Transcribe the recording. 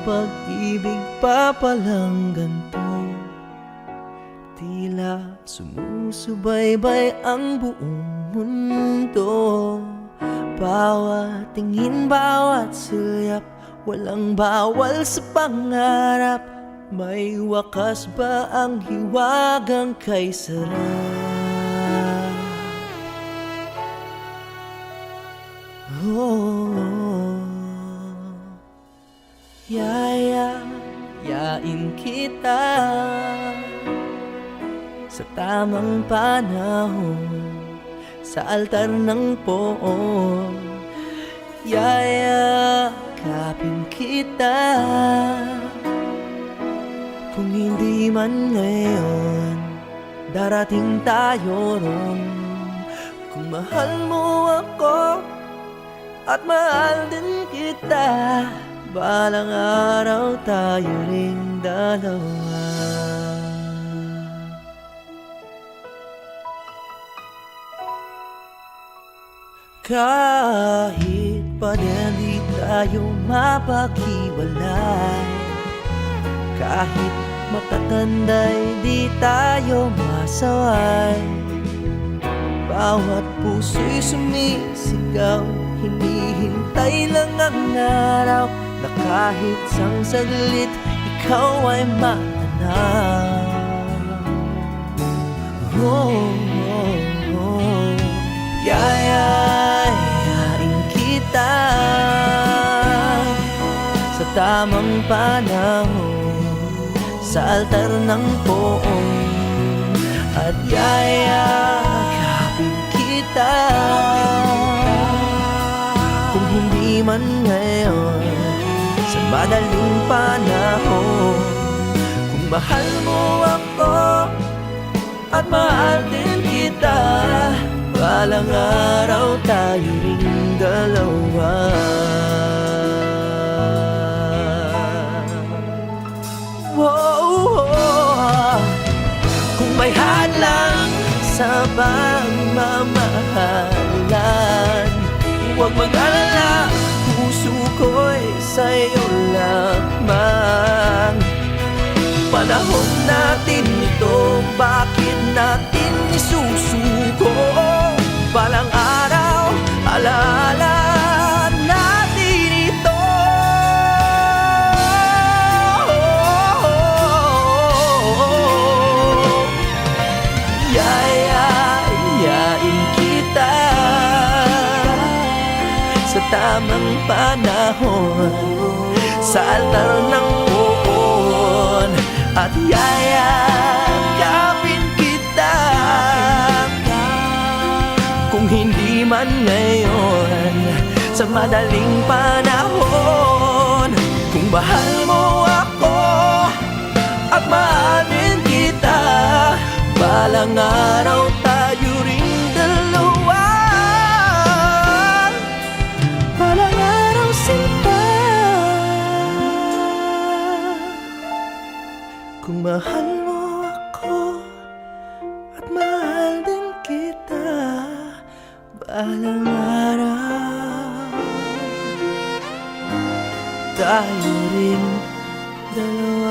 pag-ibig pa palang ganito. Tila sumusubaybay ang buong mundo. Bawat tingin, bawat sulyap, walang bawal sa pangarap. May wakas ba ang hiwagang kay sarap? Yayain kita sa tamang panahon, sa altar ng poon. Yayakapin kita, kung hindi man ngayon, darating tayo ron. Kung mahal mo ako at mahal din kita, balang araw tayo ring dalawa. Kahit pa di tayo mapaghiwalay, kahit matatanday di tayo masaway, bawat puso'y sumisigaw, hinihintay lang ang araw na kahit sang saglit ikaw ay matanaw. Yayain kita sa tamang panahon, sa altar ng poon, at yayakapin kita, kung hindi man ngayon, sa madaling panahon. Kung mahal mo ako at mahal din kita, balang araw tayo ring dalawa. Kung may hadlang sa pagmamahalan, huwag mag-alala, puso ko'y sa'yo lamang. Panahon natin ito, bakit natin isusuko? Balang araw, alaala natin ito. Yayain kita sa tamang panahon, sa altar ng poon, at yayakapin kita, kung hindi man ngayon, sa madaling panahon. Kung mahal mo ako at mahalin kita, balang araw tayo ring dalawa. Balang araw sinta, kung mahal mo ako at mahal din kita, balang araw tayo ring dalawa.